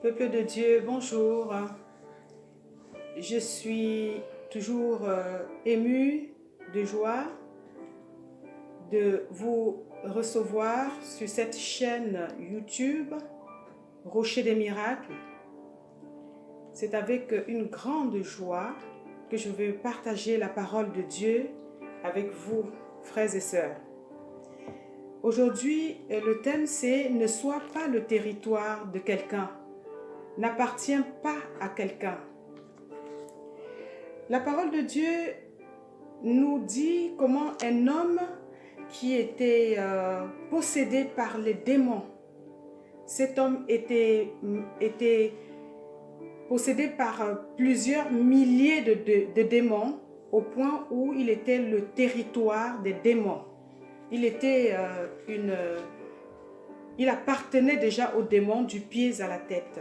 Peuple de Dieu, bonjour. Je suis toujours émue de joie de vous recevoir sur cette chaîne YouTube, Rocher des Miracles. C'est avec une grande joie que je vais partager la parole de Dieu avec vous, frères et sœurs. Aujourd'hui, le thème c'est « Ne sois pas le territoire de quelqu'un, n'appartiens pas à quelqu'un ». La parole de Dieu nous dit comment un homme qui était possédé par les démons, cet homme était possédé par plusieurs milliers de démons au point où il était le territoire des démons. Il appartenait déjà aux démons du pied à la tête.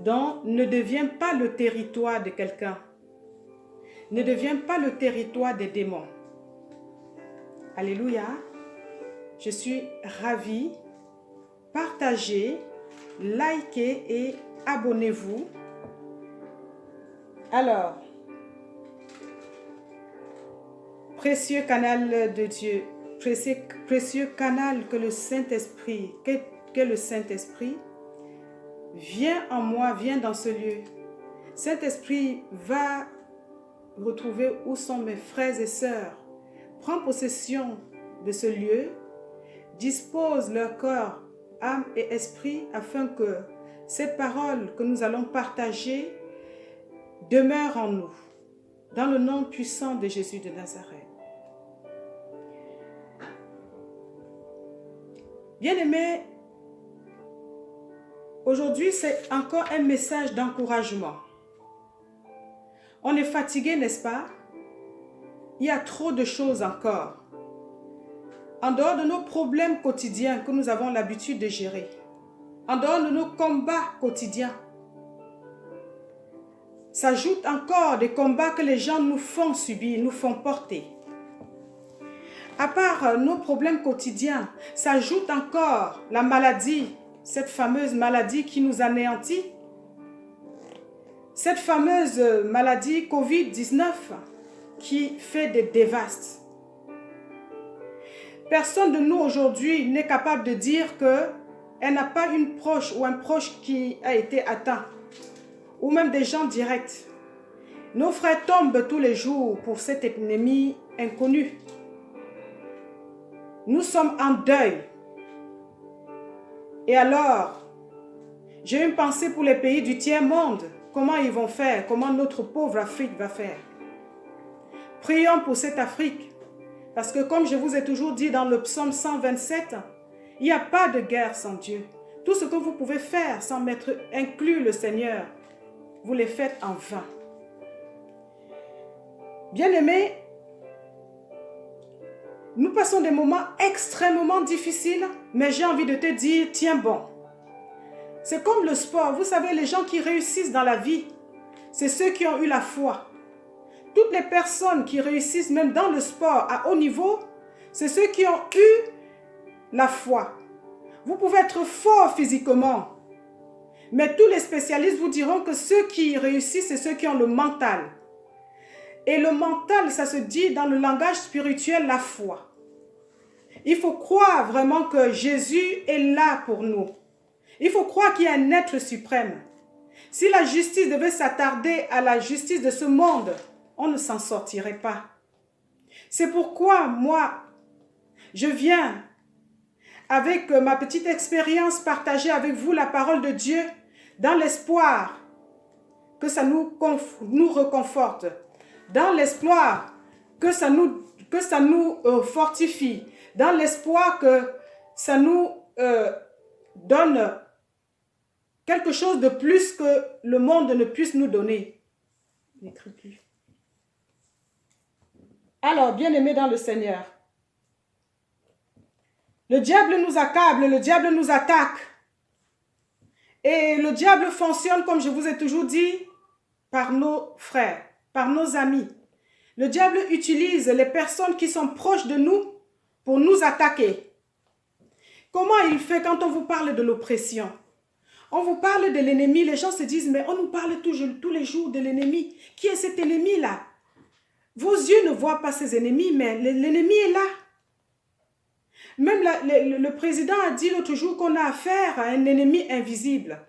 Donc, ne deviens pas le territoire de quelqu'un. Ne deviens pas le territoire des démons. Alléluia. Je suis ravie. Partagez, likez et abonnez-vous. Alors, précieux canal de Dieu, précieux canal que le Saint-Esprit, viens en moi, viens dans ce lieu. Saint-Esprit va retrouver où sont mes frères et sœurs. Prends possession de ce lieu, dispose leur corps, âme et esprit afin que cette parole que nous allons partager demeure en nous, dans le nom puissant de Jésus de Nazareth. Bien-aimés, aujourd'hui c'est encore un message d'encouragement. On est fatigué, n'est-ce pas? Il y a trop de choses encore. En dehors de nos problèmes quotidiens que nous avons l'habitude de gérer, en dehors de nos combats quotidiens, s'ajoutent encore des combats que les gens nous font subir, nous font porter. À part nos problèmes quotidiens, s'ajoute encore la maladie, cette fameuse maladie qui nous anéantit, cette fameuse maladie Covid-19 qui fait des dévastes. Personne de nous aujourd'hui n'est capable de dire qu'elle n'a pas une proche ou un proche qui a été atteint, ou même des gens directs. Nos frères tombent tous les jours pour cet ennemi inconnu. Nous sommes en deuil. Et alors, j'ai une pensée pour les pays du tiers-monde. Comment ils vont faire? Comment notre pauvre Afrique va faire? Prions pour cette Afrique. Parce que comme je vous ai toujours dit dans le psaume 127, il n'y a pas de guerre sans Dieu. Tout ce que vous pouvez faire sans mettre inclus le Seigneur, vous les faites en vain. Bien-aimés, nous passons des moments extrêmement difficiles, mais j'ai envie de te dire, tiens bon. C'est comme le sport. Vous savez, les gens qui réussissent dans la vie, c'est ceux qui ont eu la foi. Toutes les personnes qui réussissent, même dans le sport, à haut niveau, c'est ceux qui ont eu la foi. Vous pouvez être fort physiquement, mais tous les spécialistes vous diront que ceux qui réussissent, c'est ceux qui ont le mental. Et le mental, ça se dit dans le langage spirituel, la foi. Il faut croire vraiment que Jésus est là pour nous. Il faut croire qu'il y a un être suprême. Si la justice devait s'attarder à la justice de ce monde, on ne s'en sortirait pas. C'est pourquoi moi, je viens avec ma petite expérience partager avec vous la parole de Dieu dans l'espoir que ça nous reconforte, dans l'espoir que ça nous fortifie, dans l'espoir que ça nous donne quelque chose de plus que le monde ne puisse nous donner. N'écris plus. Alors, bien-aimés dans le Seigneur, le diable nous accable, le diable nous attaque. Et le diable fonctionne, comme je vous ai toujours dit, par nos frères, par nos amis. Le diable utilise les personnes qui sont proches de nous pour nous attaquer. Comment il fait quand on vous parle de l'oppression? On vous parle de l'ennemi, les gens se disent, mais on nous parle tous les jours de l'ennemi. Qui est cet ennemi-là? Vos yeux ne voient pas ces ennemis, mais l'ennemi est là. Même le président a dit l'autre jour qu'on a affaire à un ennemi invisible.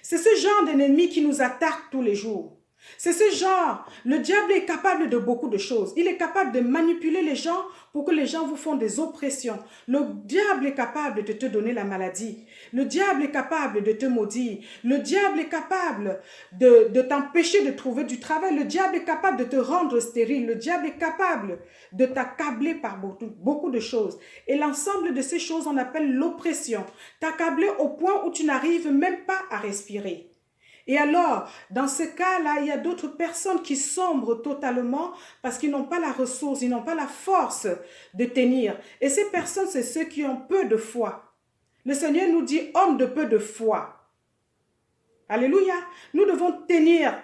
C'est ce genre d'ennemi qui nous attaque tous les jours. C'est ce genre, le diable est capable de beaucoup de choses. Il est capable de manipuler les gens pour que les gens vous font des oppressions. Le diable est capable de te donner la maladie. Le diable est capable de te maudire. Le diable est capable de t'empêcher de trouver du travail. Le diable est capable de te rendre stérile. Le diable est capable de t'accabler par beaucoup de choses. Et l'ensemble de ces choses, on appelle l'oppression. T'accabler au point où tu n'arrives même pas à respirer. Et alors, dans ce cas-là, il y a d'autres personnes qui sombrent totalement parce qu'ils n'ont pas la ressource, ils n'ont pas la force de tenir. Et ces personnes, c'est ceux qui ont peu de foi. Le Seigneur nous dit, homme de peu de foi. Alléluia. Nous devons tenir.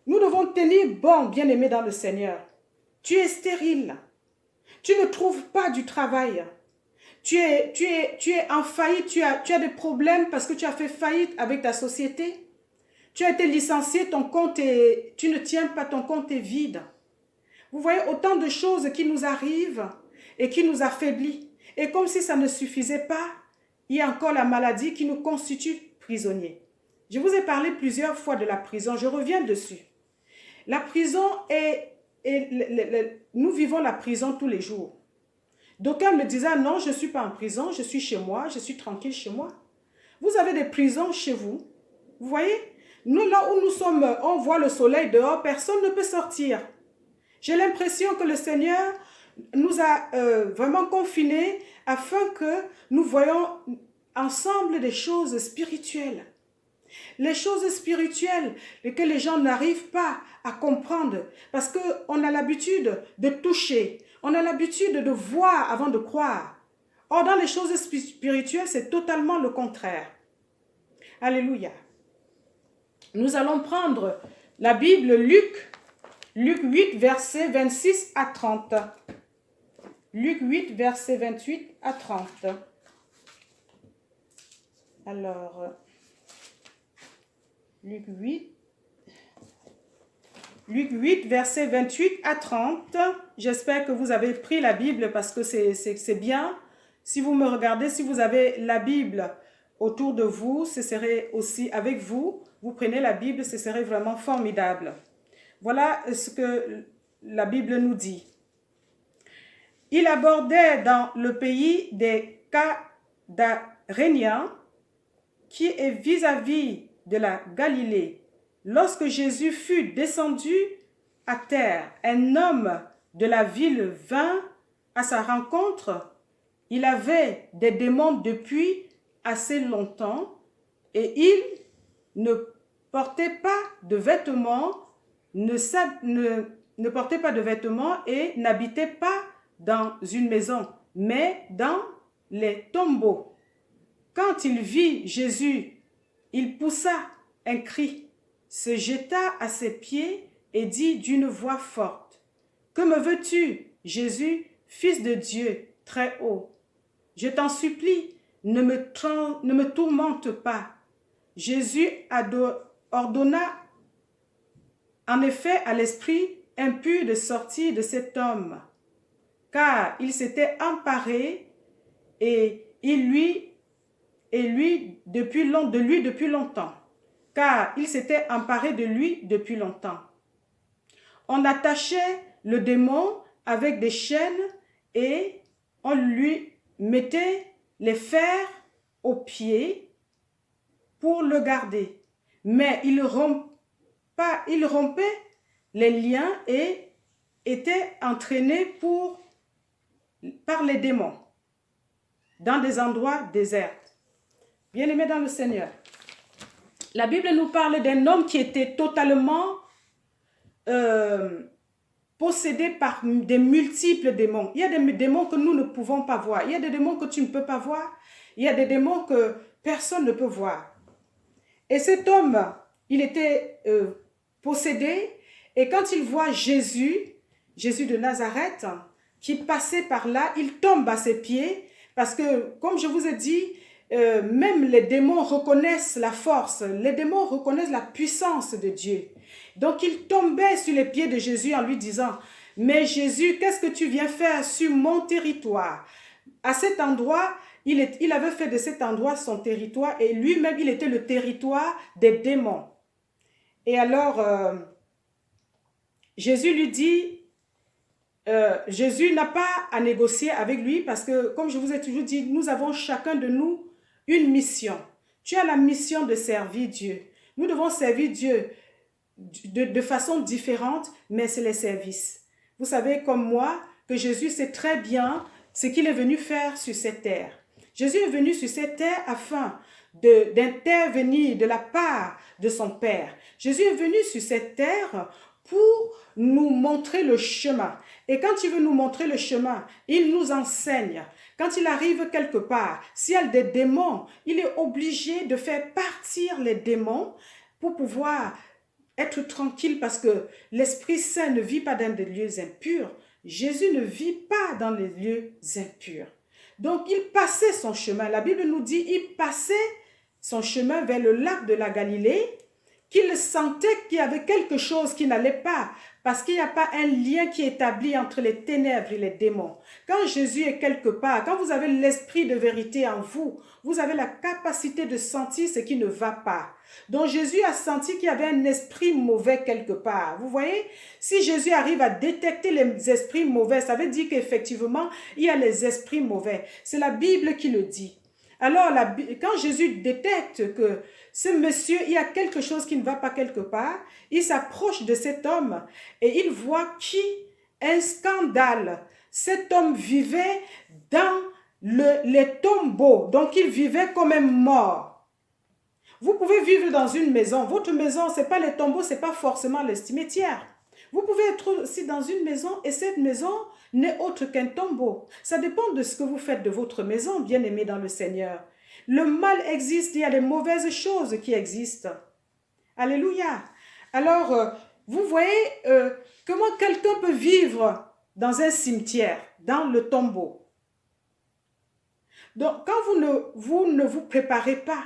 Nous devons tenir bon, bien-aimé dans le Seigneur. Tu es stérile. Tu ne trouves pas du travail. Tu es en faillite, tu as des problèmes parce que tu as fait faillite avec ta société. Tu as été licencié, tu ne tiens pas, ton compte est vide. Vous voyez autant de choses qui nous arrivent et qui nous affaiblissent. Et comme si ça ne suffisait pas, il y a encore la maladie qui nous constitue prisonniers. Je vous ai parlé plusieurs fois de la prison, je reviens dessus. La prison nous vivons la prison tous les jours. D'aucuns me disaient, non, je ne suis pas en prison, je suis chez moi, je suis tranquille chez moi. Vous avez des prisons chez vous. Vous voyez? Nous, là où nous sommes, on voit le soleil dehors, personne ne peut sortir. J'ai l'impression que le Seigneur nous a vraiment confinés afin que nous voyons ensemble des choses spirituelles. Les choses spirituelles que les gens n'arrivent pas à comprendre parce qu'on a l'habitude de toucher, on a l'habitude de voir avant de croire. Or, dans les choses spirituelles, c'est totalement le contraire. Alléluia. Nous allons prendre la Bible, Luc 8, versets 26 à 30. Luc 8, versets 28 à 30. Alors, Luc 8, versets 28 à 30. J'espère que vous avez pris la Bible parce que c'est bien. Si vous me regardez, si vous avez la Bible autour de vous, ce serait aussi avec vous. Vous prenez la Bible, ce serait vraiment formidable. Voilà ce que la Bible nous dit. Il abordait dans le pays des Gadaréniens, qui est vis-à-vis de la Galilée. Lorsque Jésus fut descendu à terre, un homme de la ville vint à sa rencontre. Il avait des démons depuis assez longtemps et il ne portait pas de vêtements, ne portait pas de vêtements et n'habitait pas dans une maison, mais dans les tombeaux. Quand il vit Jésus, il poussa un cri, se jeta à ses pieds et dit d'une voix forte, « Que me veux-tu, Jésus, Fils de Dieu, très haut? Je t'en supplie, ne me tourmente pas. » Jésus ordonna en effet à l'esprit impur de sortir de cet homme, car il s'était emparé et de lui depuis longtemps, car il s'était emparé de lui depuis longtemps. On attachait le démon avec des chaînes et on lui mettait les fers aux pieds pour le garder. Mais il rompait les liens et était entraîné par les démons dans des endroits déserts. Bien-aimés dans le Seigneur, la Bible nous parle d'un homme qui était totalement possédé par des multiples démons. Il y a des démons que nous ne pouvons pas voir. Il y a des démons que tu ne peux pas voir. Il y a des démons que personne ne peut voir. Et cet homme, il était possédé. Et quand il voit Jésus de Nazareth, qui passait par là, il tombe à ses pieds Parce que, comme je vous ai dit, même les démons reconnaissent la force, les démons reconnaissent la puissance de Dieu. Donc, ils tombaient sur les pieds de Jésus en lui disant, « Mais Jésus, qu'est-ce que tu viens faire sur mon territoire ?» À cet endroit, il avait fait de cet endroit son territoire et lui-même, il était le territoire des démons. Et alors, Jésus lui dit, Jésus n'a pas à négocier avec lui parce que, comme je vous ai toujours dit, nous avons chacun de nous une mission. Tu as la mission de servir Dieu. Nous devons servir Dieu de façon différente, mais c'est les services. Vous savez comme moi que Jésus sait très bien ce qu'il est venu faire sur cette terre. Jésus est venu sur cette terre afin d'intervenir de la part de son Père. Jésus est venu sur cette terre pour nous montrer le chemin. Et quand il veut nous montrer le chemin, il nous enseigne. Quand il arrive quelque part, s'il y a des démons, il est obligé de faire partir les démons pour pouvoir être tranquille parce que l'Esprit Saint ne vit pas dans des lieux impurs. Jésus ne vit pas dans les lieux impurs. Donc, il passait son chemin. La Bible nous dit, il passait son chemin vers le lac de la Galilée, qu'il sentait qu'il y avait quelque chose qui n'allait pas, parce qu'il n'y a pas un lien qui est établi entre les ténèbres et les démons. Quand Jésus est quelque part, quand vous avez l'esprit de vérité en vous, vous avez la capacité de sentir ce qui ne va pas. Donc Jésus a senti qu'il y avait un esprit mauvais quelque part. Vous voyez, si Jésus arrive à détecter les esprits mauvais, ça veut dire qu'effectivement, il y a les esprits mauvais. C'est la Bible qui le dit. Alors, quand Jésus détecte que ce monsieur, il y a quelque chose qui ne va pas quelque part, il s'approche de cet homme et il voit un scandale. Cet homme vivait dans les tombeaux, donc il vivait comme un mort. Vous pouvez vivre dans une maison. Votre maison, ce n'est pas les tombeaux, ce n'est pas forcément les cimetières. Vous pouvez être aussi dans une maison et cette maison n'est autre qu'un tombeau. Ça dépend de ce que vous faites de votre maison, bien-aimés dans le Seigneur. Le mal existe, il y a des mauvaises choses qui existent. Alléluia. Alors, vous voyez comment quelqu'un peut vivre dans un cimetière, dans le tombeau. Donc, quand vous ne vous préparez pas,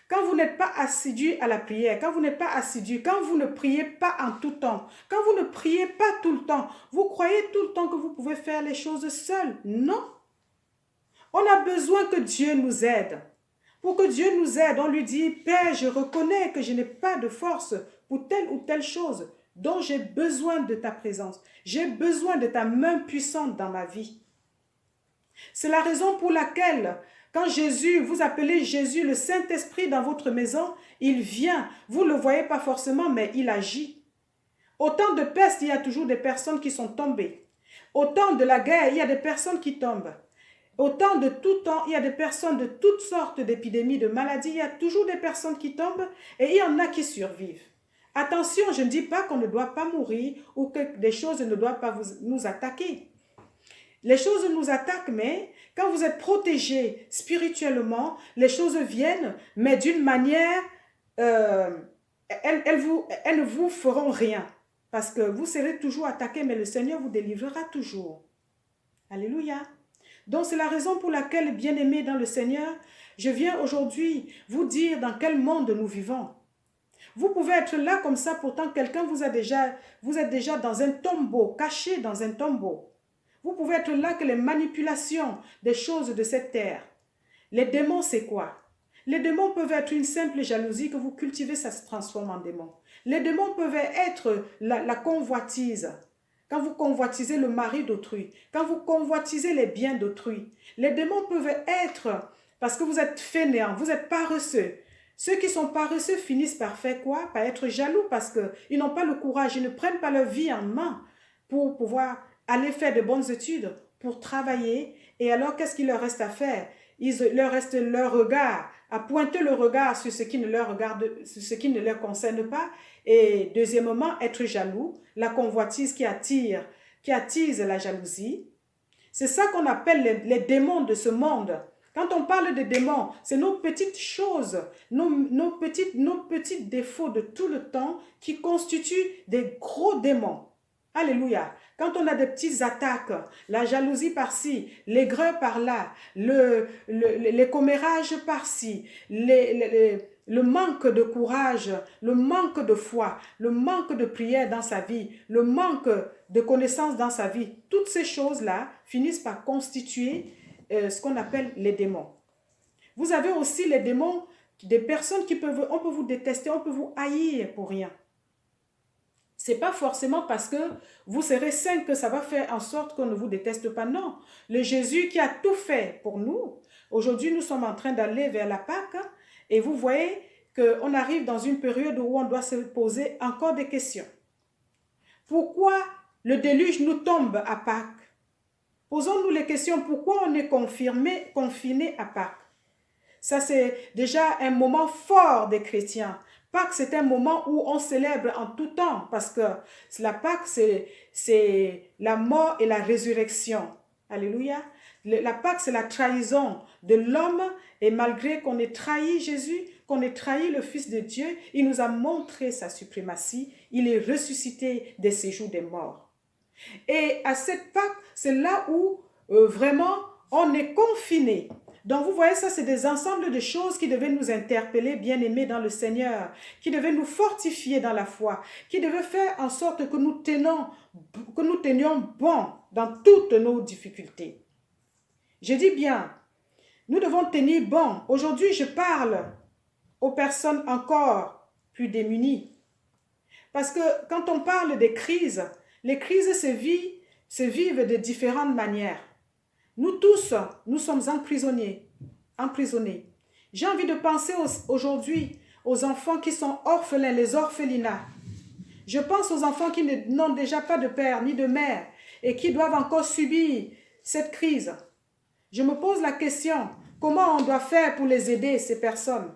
quand vous n'êtes pas assidu à la prière, quand vous n'êtes pas assidu, quand vous ne priez pas en tout temps, quand vous ne priez pas tout le temps, vous croyez tout le temps que vous pouvez faire les choses seul. Non. On a besoin que Dieu nous aide. Pour que Dieu nous aide, on lui dit, Père, je reconnais que je n'ai pas de force pour telle ou telle chose dont j'ai besoin de ta présence. J'ai besoin de ta main puissante dans ma vie. C'est la raison pour laquelle, quand vous appelez Jésus le Saint-Esprit dans votre maison, il vient. Vous ne le voyez pas forcément, mais il agit. Au temps de peste, il y a toujours des personnes qui sont tombées. Au temps de la guerre, il y a des personnes qui tombent. Au temps de tout temps, il y a des personnes de toutes sortes d'épidémies, de maladies. Il y a toujours des personnes qui tombent et il y en a qui survivent. Attention, je ne dis pas qu'on ne doit pas mourir ou que des choses ne doivent pas nous attaquer. Les choses nous attaquent, mais quand vous êtes protégé spirituellement, les choses viennent, mais d'une manière, elles ne vous feront rien. Parce que vous serez toujours attaqué, mais le Seigneur vous délivrera toujours. Alléluia. Donc c'est la raison pour laquelle, bien-aimés dans le Seigneur, je viens aujourd'hui vous dire dans quel monde nous vivons. Vous pouvez être là comme ça, pourtant quelqu'un vous êtes déjà dans un tombeau, caché dans un tombeau. Vous pouvez être là que les manipulations des choses de cette terre. Les démons, c'est quoi? Les démons peuvent être une simple jalousie que vous cultivez, ça se transforme en démon. Les démons peuvent être la convoitise. Quand vous convoitisez le mari d'autrui, quand vous convoitisez les biens d'autrui. Les démons peuvent être parce que vous êtes fainéants, vous êtes paresseux. Ceux qui sont paresseux finissent par faire quoi? Par être jaloux parce qu'ils n'ont pas le courage, ils ne prennent pas leur vie en main pour pouvoir aller faire de bonnes études, pour travailler. Et alors, qu'est-ce qu'il leur reste à faire? Il leur reste leur regard, à pointer le regard sur ce qui ne leur regarde, sur ce qui ne leur concerne pas. Et deuxièmement, être jaloux, la convoitise qui attise la jalousie. C'est ça qu'on appelle les démons de ce monde. Quand on parle de démons, c'est nos petites choses, nos petits défauts de tout le temps qui constituent des gros démons. Alléluia. Quand on a des petites attaques, la jalousie par-ci, l'aigreur par-là, les commérages par-ci, le manque de courage, le manque de foi, le manque de prière dans sa vie, le manque de connaissance dans sa vie, toutes ces choses-là finissent par constituer ce qu'on appelle les démons. Vous avez aussi les démons, des personnes on peut vous détester, on peut vous haïr pour rien. Ce n'est pas forcément parce que vous serez saint que ça va faire en sorte qu'on ne vous déteste pas. Non, le Jésus qui a tout fait pour nous. Aujourd'hui, nous sommes en train d'aller vers la Pâque et vous voyez qu'on arrive dans une période où on doit se poser encore des questions. Pourquoi le déluge nous tombe à Pâques? Posons-nous les questions. Pourquoi on est confiné à Pâques? Ça, c'est déjà un moment fort des chrétiens. Pâques, c'est un moment où on célèbre en tout temps parce que la Pâques, c'est la mort et la résurrection. Alléluia. La Pâques, c'est la trahison de l'homme et malgré qu'on ait trahi Jésus, qu'on ait trahi le Fils de Dieu, il nous a montré sa suprématie. Il est ressuscité des séjours des morts. Et à cette Pâques, c'est là où vraiment on est confiné. Donc, vous voyez, ça, c'est des ensembles de choses qui devaient nous interpeller, bien-aimés dans le Seigneur, qui devaient nous fortifier dans la foi, qui devaient faire en sorte que nous tenions bon dans toutes nos difficultés. Je dis bien, nous devons tenir bon. Aujourd'hui, je parle aux personnes encore plus démunies. Parce que quand on parle des crises, les crises se vivent de différentes manières. Nous tous, nous sommes emprisonnés. J'ai envie de penser aujourd'hui aux enfants qui sont orphelins, les orphelinats. Je pense aux enfants qui n'ont déjà pas de père ni de mère et qui doivent encore subir cette crise. Je me pose la question, comment on doit faire pour les aider, ces personnes?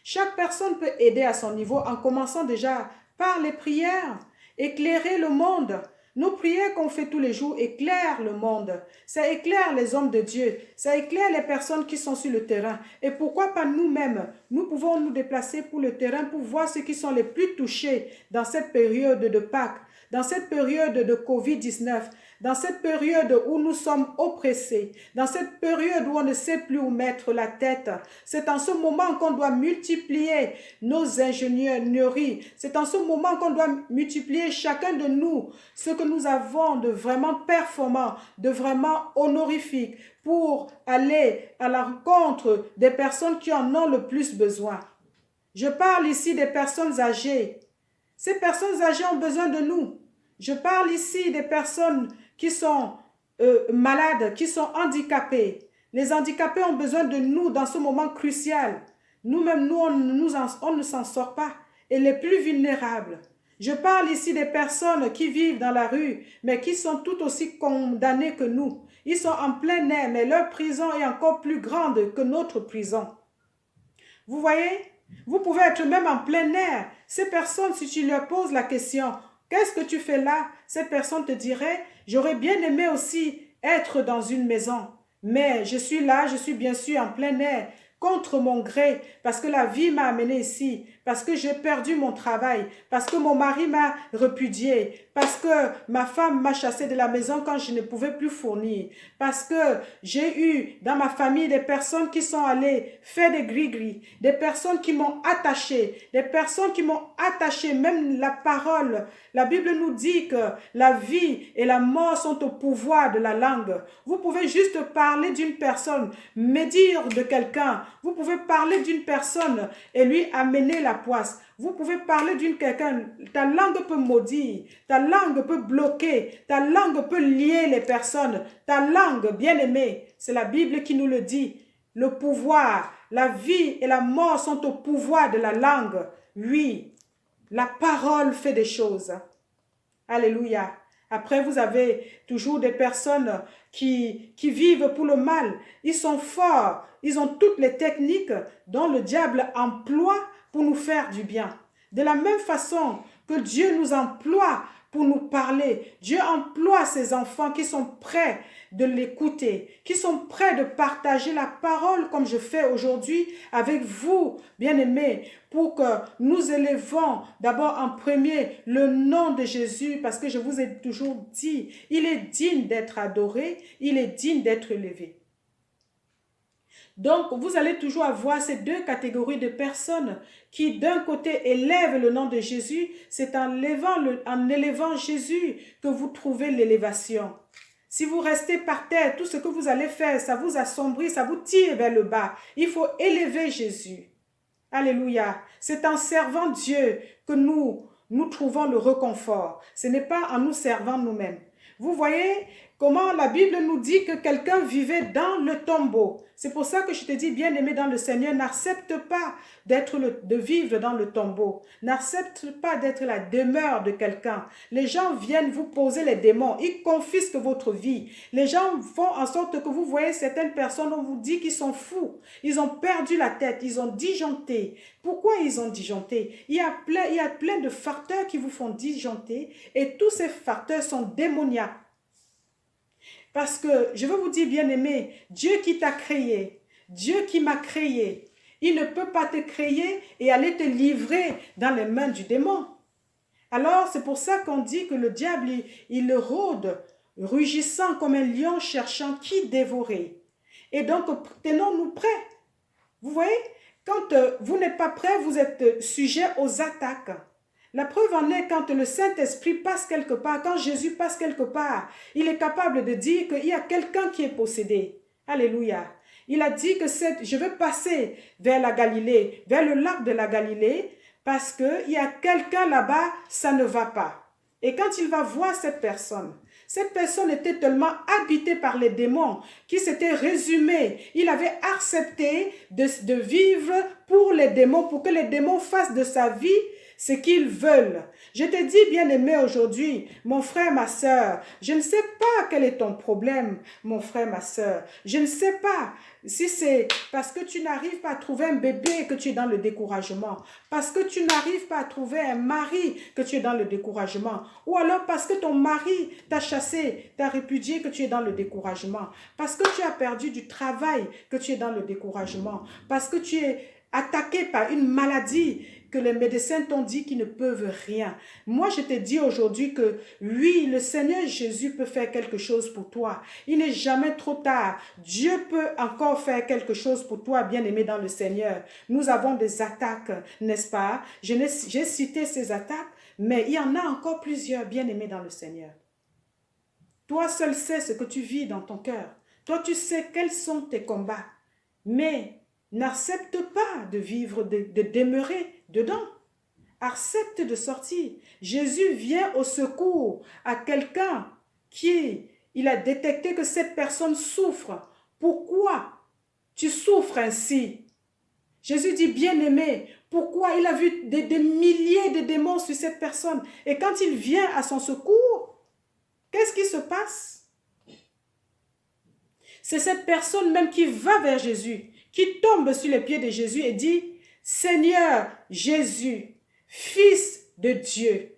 Chaque personne peut aider à son niveau en commençant déjà par les prières, éclairer le monde. Nos prières qu'on fait tous les jours éclairent le monde. Ça éclaire les hommes de Dieu. Ça éclaire les personnes qui sont sur le terrain. Et pourquoi pas nous-mêmes? Nous pouvons nous déplacer pour le terrain pour voir ceux qui sont les plus touchés dans cette période de Pâques, dans cette période de Covid-19, dans cette période où nous sommes oppressés, dans cette période où on ne sait plus où mettre la tête. C'est en ce moment qu'on doit multiplier nos ingénieries. C'est en ce moment qu'on doit multiplier chacun de nous ce que nous avons de vraiment performant, de vraiment honorifique pour aller à la rencontre des personnes qui en ont le plus besoin. Je parle ici des personnes âgées. Ces personnes âgées ont besoin de nous. Je parle ici des personnes qui sont malades, qui sont handicapées. Les handicapés ont besoin de nous dans ce moment crucial. Nous-mêmes, on ne s'en sort pas. Et les plus vulnérables. Je parle ici des personnes qui vivent dans la rue, mais qui sont tout aussi condamnées que nous. Ils sont en plein air, mais leur prison est encore plus grande que notre prison. Vous voyez? Vous pouvez être même en plein air. Ces personnes, si tu leur poses la question, qu'est-ce que tu fais là? Cette personne te dirait, j'aurais bien aimé aussi être dans une maison. Mais je suis là, je suis bien sûr en plein air, contre mon gré, parce que la vie m'a amené ici, parce que j'ai perdu mon travail, parce que mon mari m'a repudié, parce que ma femme m'a chassé de la maison quand je ne pouvais plus fournir, parce que j'ai eu dans ma famille des personnes qui sont allées faire des gris-gris, des personnes qui m'ont attaché, même la parole. La Bible nous dit que la vie et la mort sont au pouvoir de la langue. Vous pouvez juste parler d'une personne, médire de quelqu'un. Vous pouvez parler d'une personne et lui amener la poisse. Vous pouvez parler d'une quelqu'un, ta langue peut maudire, ta langue peut bloquer, ta langue peut lier les personnes. Ta langue, bien-aimée, c'est la Bible qui nous le dit. Le pouvoir, la vie et la mort sont au pouvoir de la langue. Oui, la parole fait des choses. Alléluia. Après, vous avez toujours des personnes qui vivent pour le mal. Ils sont forts. Ils ont toutes les techniques dont le diable emploie pour nous faire du bien. De la même façon que Dieu nous emploie pour nous parler. Dieu emploie ses enfants qui sont prêts de l'écouter, qui sont prêts de partager la parole comme je fais aujourd'hui avec vous, bien-aimés, pour que nous élevons d'abord en premier le nom de Jésus, parce que je vous ai toujours dit, il est digne d'être adoré, il est digne d'être élevé. Donc, vous allez toujours avoir ces deux catégories de personnes qui, d'un côté, élèvent le nom de Jésus. C'est en élevant Jésus que vous trouvez l'élévation. Si vous restez par terre, tout ce que vous allez faire, ça vous assombrit, ça vous tire vers le bas. Il faut élever Jésus. Alléluia. C'est en servant Dieu que nous trouvons le réconfort. Ce n'est pas en nous servant nous-mêmes. Vous voyez comment la Bible nous dit que quelqu'un vivait dans le tombeau. C'est pour ça que je te dis, bien-aimé dans le Seigneur, n'accepte pas de vivre dans le tombeau. N'accepte pas d'être la demeure de quelqu'un. Les gens viennent vous poser les démons. Ils confisquent votre vie. Les gens font en sorte que vous voyez certaines personnes, on vous dit qu'ils sont fous. Ils ont perdu la tête. Ils ont disjoncté. Pourquoi ils ont disjoncté? Il y a plein de facteurs qui vous font disjoncter et tous ces facteurs sont démoniaques. Parce que, je veux vous dire, bien-aimé, Dieu qui t'a créé, Dieu qui m'a créé, il ne peut pas te créer et aller te livrer dans les mains du démon. Alors, c'est pour ça qu'on dit que le diable, il rôde, rugissant comme un lion cherchant qui dévorer. Et donc, tenons-nous prêts. Vous voyez, quand vous n'êtes pas prêts, vous êtes sujet aux attaques. La preuve en est quand le Saint-Esprit passe quelque part, quand Jésus passe quelque part, il est capable de dire qu'il y a quelqu'un qui est possédé. Alléluia. Il a dit que je vais passer vers la Galilée, vers le lac de la Galilée, parce qu'il y a quelqu'un là-bas, ça ne va pas. Et quand il va voir cette personne était tellement habitée par les démons qu'il s'était résumé. Il avait accepté de vivre pour les démons, pour que les démons fassent de sa vie ce qu'ils veulent. Je te dis, bien-aimé, aujourd'hui, mon frère, ma sœur, je ne sais pas quel est ton problème, mon frère, ma sœur. Je ne sais pas si c'est parce que tu n'arrives pas à trouver un bébé que tu es dans le découragement, parce que tu n'arrives pas à trouver un mari que tu es dans le découragement, ou alors parce que ton mari t'a chassé, t'a répudié que tu es dans le découragement, parce que tu as perdu du travail que tu es dans le découragement, parce que tu es attaqué par une maladie que les médecins t'ont dit qu'ils ne peuvent rien. Moi, je te dis aujourd'hui que oui, le Seigneur Jésus peut faire quelque chose pour toi. Il n'est jamais trop tard. Dieu peut encore faire quelque chose pour toi, bien-aimé dans le Seigneur. Nous avons des attaques, n'est-ce pas? J'ai cité ces attaques, mais il y en a encore plusieurs, bien-aimés dans le Seigneur. Toi seul sais ce que tu vis dans ton cœur. Toi, tu sais quels sont tes combats. Mais n'accepte pas de vivre, de demeurer dedans. Accepte de sortir. Jésus vient au secours à quelqu'un il a détecté que cette personne souffre. Pourquoi tu souffres ainsi? Jésus dit, bien-aimé, pourquoi? Il a vu des milliers de démons sur cette personne. Et quand il vient à son secours, qu'est-ce qui se passe? C'est cette personne même qui va vers Jésus, qui tombe sur les pieds de Jésus et dit, Seigneur Jésus, Fils de Dieu,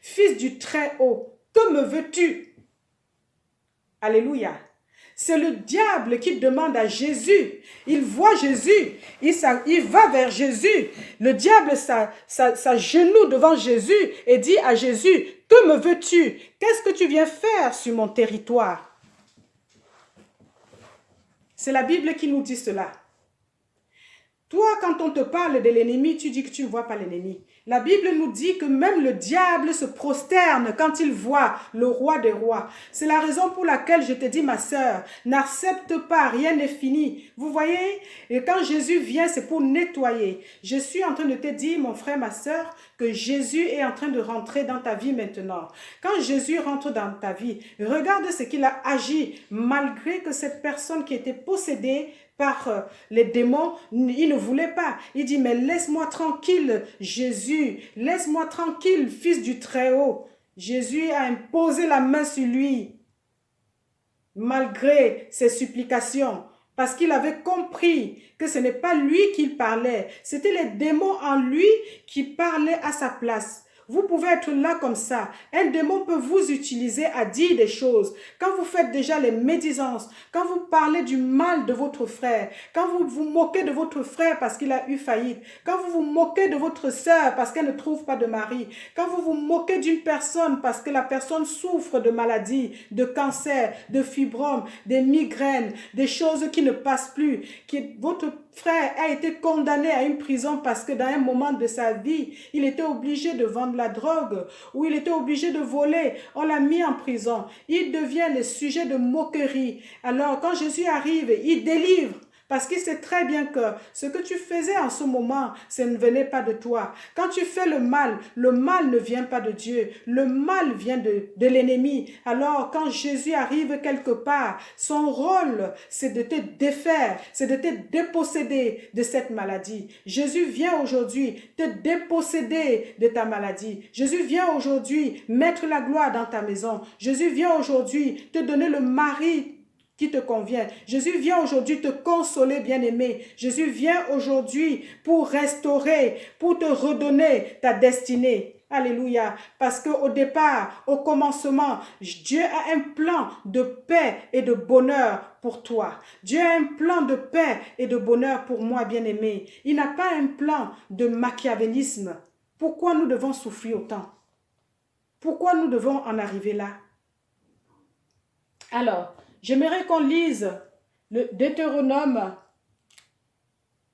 Fils du Très-Haut, que me veux-tu? Alléluia. C'est le diable qui demande à Jésus. Il voit Jésus, il va vers Jésus. Le diable s'agenouille devant Jésus et dit à Jésus, que me veux-tu? Qu'est-ce que tu viens faire sur mon territoire? C'est la Bible qui nous dit cela. Toi, quand on te parle de l'ennemi, tu dis que tu ne vois pas l'ennemi. La Bible nous dit que même le diable se prosterne quand il voit le roi des rois. C'est la raison pour laquelle je te dis, ma sœur, n'accepte pas, rien n'est fini. Vous voyez, et quand Jésus vient, c'est pour nettoyer. Je suis en train de te dire, mon frère, ma sœur, que Jésus est en train de rentrer dans ta vie maintenant. Quand Jésus rentre dans ta vie, regarde ce qu'il a agi, malgré que cette personne qui était possédée par les démons, il ne voulait pas. Il dit, mais laisse-moi tranquille, Jésus. Laisse-moi tranquille, Fils du Très-Haut. Jésus a imposé la main sur lui, malgré ses supplications, parce qu'il avait compris que ce n'est pas lui qui parlait. C'était les démons en lui qui parlaient à sa place. Vous pouvez être là comme ça. Un démon peut vous utiliser à dire des choses. Quand vous faites déjà les médisances, quand vous parlez du mal de votre frère, quand vous vous moquez de votre frère parce qu'il a eu faillite, quand vous vous moquez de votre sœur parce qu'elle ne trouve pas de mari, quand vous vous moquez d'une personne parce que la personne souffre de maladies, de cancer, de fibromes, des migraines, des choses qui ne passent plus, votre frère a été condamné à une prison parce que dans un moment de sa vie, il était obligé de vendre la drogue ou il était obligé de voler. On l'a mis en prison. Il devient le sujet de moquerie. Alors quand Jésus arrive, il délivre. Parce qu'il sait très bien que ce que tu faisais en ce moment, ça ne venait pas de toi. Quand tu fais le mal ne vient pas de Dieu. Le mal vient de l'ennemi. Alors, quand Jésus arrive quelque part, son rôle, c'est de te défaire, c'est de te déposséder de cette maladie. Jésus vient aujourd'hui te déposséder de ta maladie. Jésus vient aujourd'hui mettre la gloire dans ta maison. Jésus vient aujourd'hui te donner le mari qui te convient. Jésus vient aujourd'hui te consoler, bien-aimé. Jésus vient aujourd'hui pour restaurer, pour te redonner ta destinée. Alléluia. Parce qu'au départ, au commencement, Dieu a un plan de paix et de bonheur pour toi. Dieu a un plan de paix et de bonheur pour moi, bien-aimé. Il n'a pas un plan de machiavélisme. Pourquoi nous devons souffrir autant? Pourquoi nous devons en arriver là? Alors, j'aimerais qu'on lise le Deutéronome.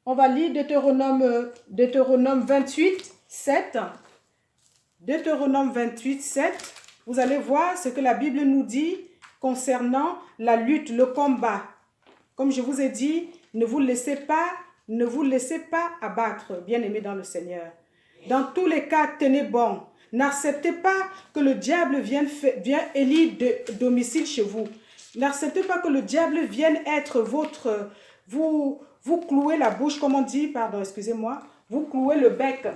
On va lire Deutéronome 28, 7. Deutéronome 28, 7. Vous allez voir ce que la Bible nous dit concernant la lutte, le combat. Comme je vous ai dit, ne vous laissez pas abattre, bien-aimés dans le Seigneur. Dans tous les cas, tenez bon. N'acceptez pas que le diable vienne élire domicile chez vous. N'acceptez pas que le diable vienne être votre... Vous clouez la bouche, comme on dit, pardon, excusez-moi. Vous clouez le bec.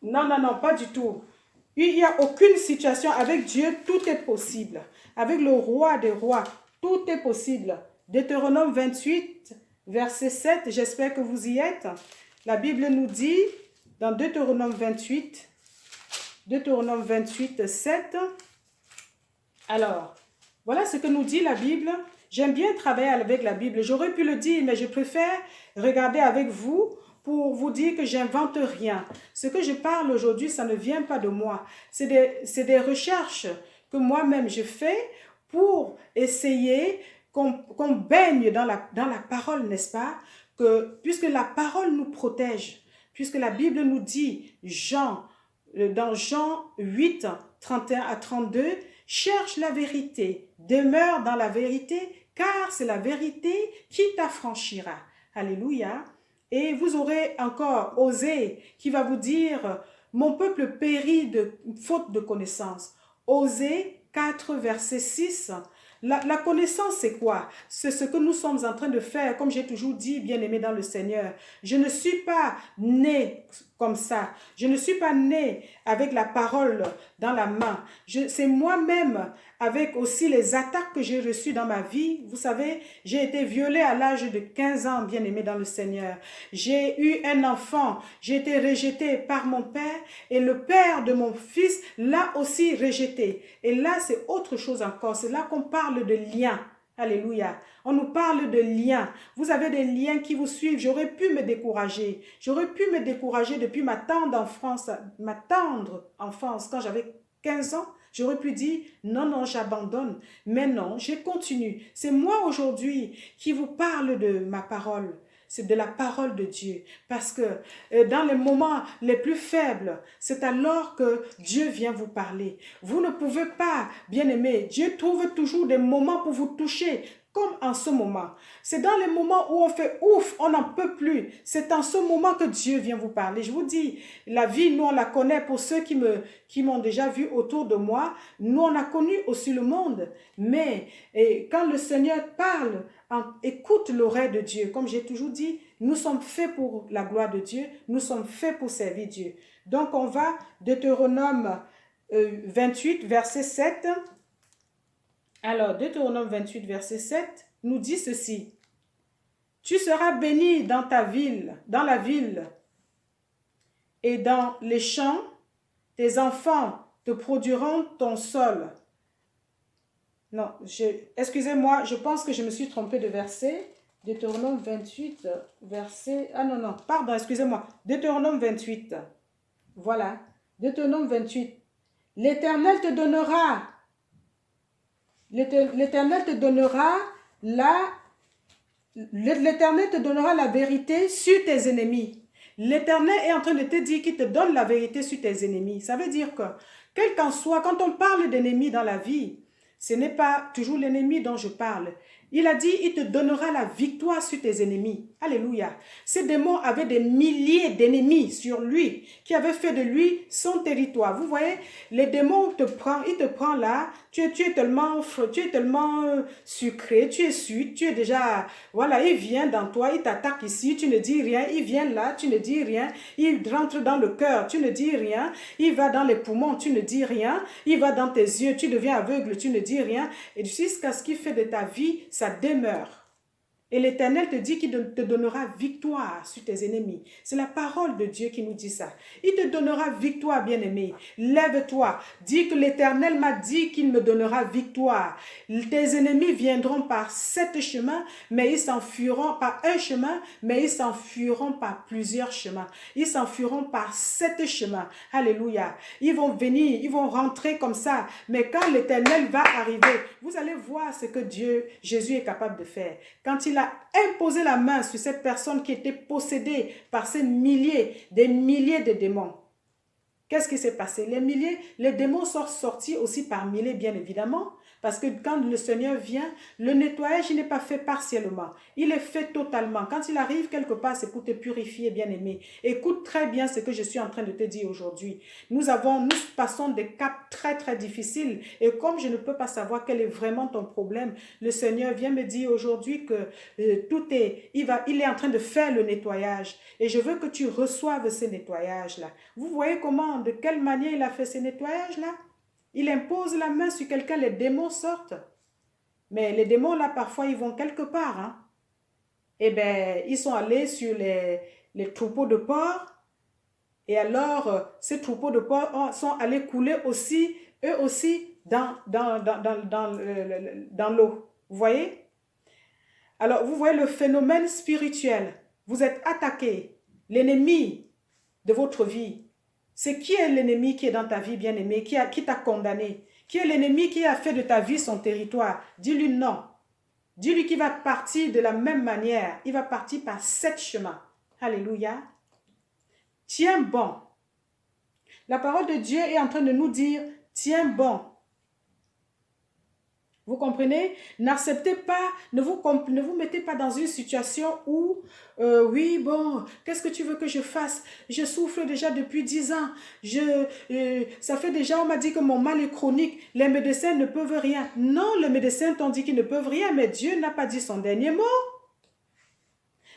Non, non, non, pas du tout. Il n'y a aucune situation. Avec Dieu, tout est possible. Avec le roi des rois, tout est possible. Deutéronome 28, verset 7, j'espère que vous y êtes. La Bible nous dit, dans Deutéronome 28, 7, alors, voilà ce que nous dit la Bible. J'aime bien travailler avec la Bible. J'aurais pu le dire, mais je préfère regarder avec vous pour vous dire que j'invente rien. Ce que je parle aujourd'hui, ça ne vient pas de moi. C'est des recherches que moi-même je fais pour essayer qu'on baigne dans la parole, n'est-ce pas? Puisque la parole nous protège, puisque la Bible nous dit, dans Jean 8, 31 à 32, cherche la vérité, demeure dans la vérité, car c'est la vérité qui t'affranchira. Alléluia. Et vous aurez encore Osée qui va vous dire, mon peuple périt de faute de connaissance. Osée 4, verset 6. La connaissance, c'est quoi? C'est ce que nous sommes en train de faire, comme j'ai toujours dit, bien-aimé dans le Seigneur. Je ne suis pas né comme ça. Je ne suis pas né avec la parole dans la main. C'est moi-même, avec aussi les attaques que j'ai reçues dans ma vie. Vous savez, j'ai été violée à l'âge de 15 ans, bien-aimé dans le Seigneur. J'ai eu un enfant. J'ai été rejetée par mon père et le père de mon fils l'a aussi rejeté. Et là, c'est autre chose encore. C'est là qu'on parle de lien. Alléluia. On nous parle de liens. Vous avez des liens qui vous suivent. J'aurais pu me décourager. J'aurais pu me décourager depuis ma tendre enfance, quand j'avais 15 ans. J'aurais pu dire, non, non, j'abandonne. Mais non, je continue. C'est moi aujourd'hui qui vous parle de ma parole. C'est de la parole de Dieu. Parce que dans les moments les plus faibles, c'est alors que Dieu vient vous parler. Vous ne pouvez pas, bien-aimé, Dieu trouve toujours des moments pour vous toucher, comme en ce moment. C'est dans les moments où on fait ouf, on n'en peut plus. C'est en ce moment que Dieu vient vous parler. Je vous dis, la vie, nous, on la connaît pour ceux qui m'ont déjà vu autour de moi. Nous, on a connu aussi le monde. Mais quand le Seigneur parle, écoute l'oreille de Dieu. Comme j'ai toujours dit, nous sommes faits pour la gloire de Dieu. Nous sommes faits pour servir Dieu. Donc, on va, Deutéronome 28, verset 7. Alors, Deutéronome 28, verset 7 nous dit ceci. Tu seras béni dans ta ville, dans la ville et dans les champs. Tes enfants te produiront ton sol. Non, excusez-moi, je pense que je me suis trompée de verset. Deutéronome 28, verset... Ah non, non, pardon, excusez-moi. Deutéronome 28. Voilà. Deutéronome 28. L'Éternel te donnera. L'Éternel te donnera l'Éternel te donnera la vérité sur tes ennemis. L'Éternel est en train de te dire qu'il te donne la vérité sur tes ennemis. Ça veut dire que, quel qu'en soit, quand on parle d'ennemis dans la vie, ce n'est pas toujours l'ennemi dont je parle. Il a dit, il te donnera la victoire sur tes ennemis. Alléluia. Ces démons avaient des milliers d'ennemis sur lui, qui avaient fait de lui son territoire. Vous voyez, les démons il te prend là, tu es tellement sucré, tu es sucre, tu es déjà, voilà, il vient dans toi, il t'attaque ici, tu ne dis rien, il vient là, tu ne dis rien, il rentre dans le cœur, tu ne dis rien, il va dans les poumons, tu ne dis rien, il va dans tes yeux, tu deviens aveugle, tu ne dis rien, et jusqu'à ce qu'il fait de ta vie sa demeure. Et l'Éternel te dit qu'il te donnera victoire sur tes ennemis. C'est la parole de Dieu qui nous dit ça. Il te donnera victoire, bien-aimé. Lève-toi. Dis que l'Éternel m'a dit qu'il me donnera victoire. Tes ennemis viendront par 7 chemins, mais ils s'enfuiront par un chemin, mais ils s'enfuiront par plusieurs chemins. Ils s'enfuiront par 7 chemins. Alléluia. Ils vont venir, ils vont rentrer comme ça. Mais quand l'Éternel va arriver, vous allez voir ce que Jésus est capable de faire. Quand il a imposé la main sur cette personne qui était possédée par des milliers de démons. Qu'est-ce qui s'est passé? Les démons sont sortis aussi par milliers, bien évidemment, parce que quand le Seigneur vient, le nettoyage n'est pas fait partiellement, il est fait totalement. Quand il arrive quelque part, c'est pour te purifier, bien-aimé. Écoute très bien ce que je suis en train de te dire aujourd'hui. Nous passons des caps très très difficiles, et comme je ne peux pas savoir quel est vraiment ton problème, le Seigneur vient me dire aujourd'hui que il est en train de faire le nettoyage, et je veux que tu reçoives ce nettoyage-là. Vous voyez de quelle manière il a fait ce nettoyage-là? Il impose la main sur quelqu'un, les démons sortent. Mais les démons, là, parfois, ils vont quelque part. Hein? Eh bien, ils sont allés sur les troupeaux de porcs. Et alors, ces troupeaux de porcs sont allés couler aussi, eux aussi, dans l'eau. Vous voyez? Alors, vous voyez le phénomène spirituel. Vous êtes attaqué. L'ennemi de votre vie. C'est qui est l'ennemi qui est dans ta vie, bien-aimé, qui t'a condamné? Qui est l'ennemi qui a fait de ta vie son territoire? Dis-lui non. Dis-lui qu'il va partir de la même manière. Il va partir par 7 chemins. Alléluia. Tiens bon. La parole de Dieu est en train de nous dire, tiens bon. Vous comprenez? N'acceptez pas, ne vous mettez pas dans une situation où, oui, bon, qu'est-ce que tu veux que je fasse? Je souffre déjà depuis 10 ans. Ça fait déjà, on m'a dit que mon mal est chronique. Les médecins ne peuvent rien. Non, les médecins t'ont dit qu'ils ne peuvent rien, mais Dieu n'a pas dit son dernier mot.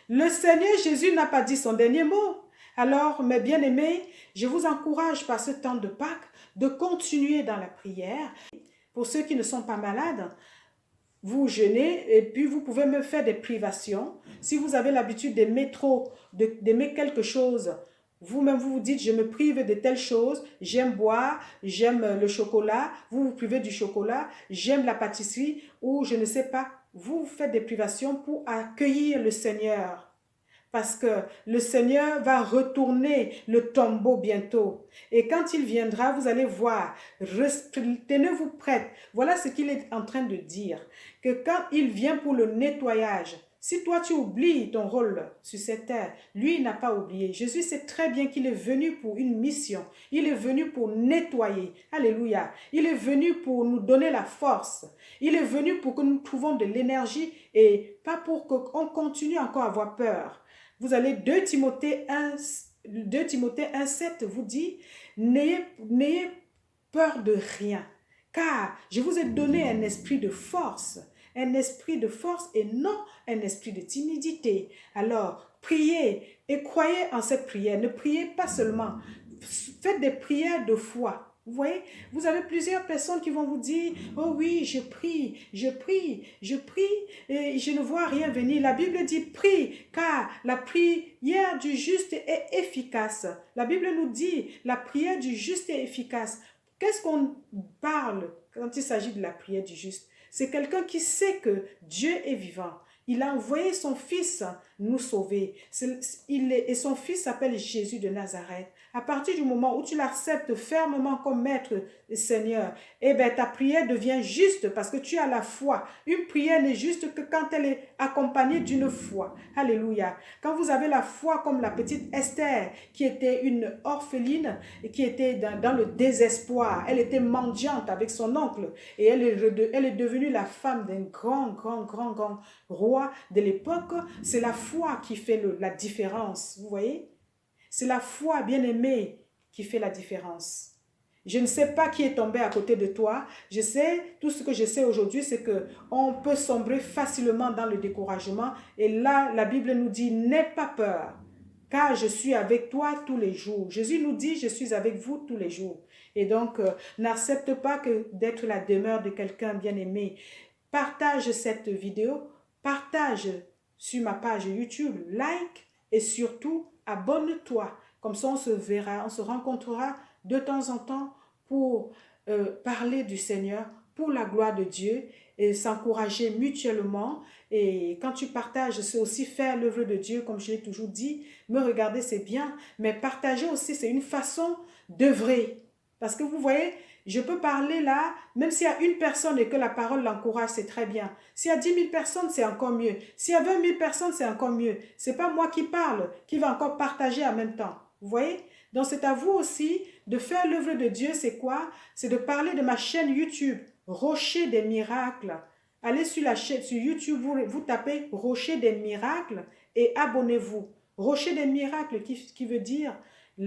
Le Seigneur Jésus n'a pas dit son dernier mot. Alors, mes bien-aimés, je vous encourage par ce temps de Pâques de continuer dans la prière. Pour ceux qui ne sont pas malades, vous jeûnez et puis vous pouvez me faire des privations. Si vous avez l'habitude d'aimer quelque chose, vous-même vous dites, je me prive de telle chose, j'aime boire, j'aime le chocolat, vous privez du chocolat, j'aime la pâtisserie ou je ne sais pas, vous faites des privations pour accueillir le Seigneur. Parce que le Seigneur va retourner le tombeau bientôt. Et quand il viendra, vous allez voir, tenez-vous prête. Voilà ce qu'il est en train de dire. Que quand il vient pour le nettoyage, si toi tu oublies ton rôle sur cette terre, lui il n'a pas oublié. Jésus sait très bien qu'il est venu pour une mission. Il est venu pour nettoyer. Alléluia. Il est venu pour nous donner la force. Il est venu pour que nous trouvions de l'énergie et pas pour qu'on continue encore à avoir peur. Vous allez 2 Timothée 1,7 vous dit, n'ayez peur de rien, car je vous ai donné un esprit de force et non un esprit de timidité. Alors, priez et croyez en cette prière. Ne priez pas seulement, faites des prières de foi. Vous voyez, vous avez plusieurs personnes qui vont vous dire, oh oui, je prie, et je ne vois rien venir. La Bible dit, prie, car la prière du juste est efficace. La Bible nous dit, la prière du juste est efficace. Qu'est-ce qu'on parle quand il s'agit de la prière du juste? C'est quelqu'un qui sait que Dieu est vivant. Il a envoyé son fils nous sauver. Et son fils s'appelle Jésus de Nazareth. À partir du moment où tu l'acceptes fermement comme maître et Seigneur, eh bien ta prière devient juste parce que tu as la foi. Une prière n'est juste que quand elle est accompagnée d'une foi. Alléluia. Quand vous avez la foi comme la petite Esther qui était une orpheline et qui était dans le désespoir. Elle était mendiante avec son oncle et elle est devenue la femme d'un grand roi de l'époque. C'est la foi qui fait la différence, vous voyez? C'est la foi, bien-aimée, qui fait la différence. Je ne sais pas qui est tombé à côté de toi. Je sais, tout ce que je sais aujourd'hui, c'est qu'on peut sombrer facilement dans le découragement. Et là, la Bible nous dit, n'aie pas peur, car je suis avec toi tous les jours. Jésus nous dit, je suis avec vous tous les jours. Et donc, n'accepte pas d'être la demeure de quelqu'un bien-aimé. Partage cette vidéo, partage sur ma page YouTube, like et surtout abonne-toi. Comme ça, on se verra, on se rencontrera de temps en temps pour parler du Seigneur, pour la gloire de Dieu et s'encourager mutuellement. Et quand tu partages, c'est aussi faire l'œuvre de Dieu, comme je l'ai toujours dit. Me regarder, c'est bien, mais partager aussi, c'est une façon d'œuvrer. Parce que vous voyez, je peux parler là, même s'il y a une personne et que la parole l'encourage, c'est très bien. S'il y a 10 000 personnes, c'est encore mieux. S'il y a 20 000 personnes, c'est encore mieux. Ce n'est pas moi qui parle, qui va encore partager en même temps. Vous voyez? Donc c'est à vous aussi de faire l'œuvre de Dieu. C'est quoi? C'est de parler de ma chaîne YouTube, Rocher des miracles. Allez sur la chaîne, sur YouTube, vous tapez Rocher des miracles et abonnez-vous. Rocher des miracles qui veut dire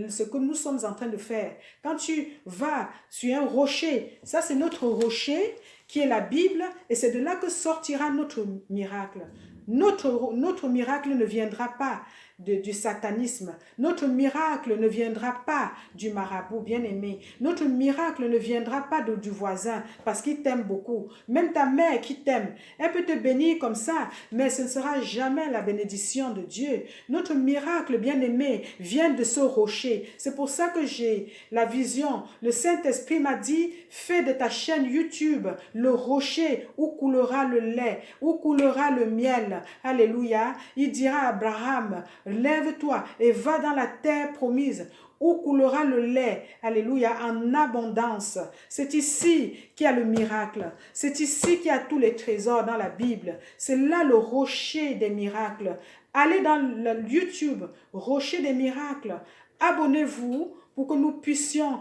ce que nous sommes en train de faire. Quand tu vas sur un rocher, ça c'est notre rocher qui est la Bible et c'est de là que sortira notre miracle. Notre miracle ne viendra pas du satanisme. Notre miracle ne viendra pas du marabout bien-aimé. Notre miracle ne viendra pas du voisin parce qu'il t'aime beaucoup. Même ta mère qui t'aime, elle peut te bénir comme ça, mais ce ne sera jamais la bénédiction de Dieu. Notre miracle bien-aimé vient de ce rocher. C'est pour ça que j'ai la vision. Le Saint-Esprit m'a dit, fais de ta chaîne YouTube le rocher où coulera le lait, où coulera le miel. Alléluia. Il dira à Abraham, lève-toi et va dans la terre promise où coulera le lait, alléluia, en abondance. C'est ici qu'il y a le miracle. C'est ici qu'il y a tous les trésors dans la Bible. C'est là le rocher des miracles. Allez dans le YouTube, Rocher des miracles. Abonnez-vous pour que nous puissions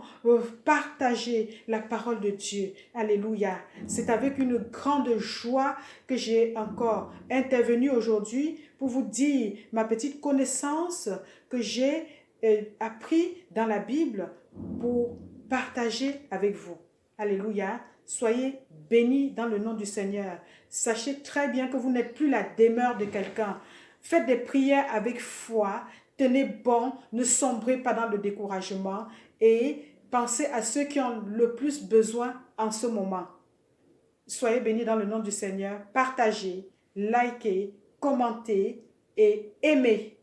partager la parole de Dieu. Alléluia. C'est avec une grande joie que j'ai encore intervenu aujourd'hui pour vous dire ma petite connaissance que j'ai appris dans la Bible pour partager avec vous. Alléluia. Soyez bénis dans le nom du Seigneur. Sachez très bien que vous n'êtes plus la demeure de quelqu'un. Faites des prières avec foi. Tenez bon. Ne sombrez pas dans le découragement. Et pensez à ceux qui ont le plus besoin en ce moment. Soyez bénis dans le nom du Seigneur. Partagez, likez, commentez et aimez.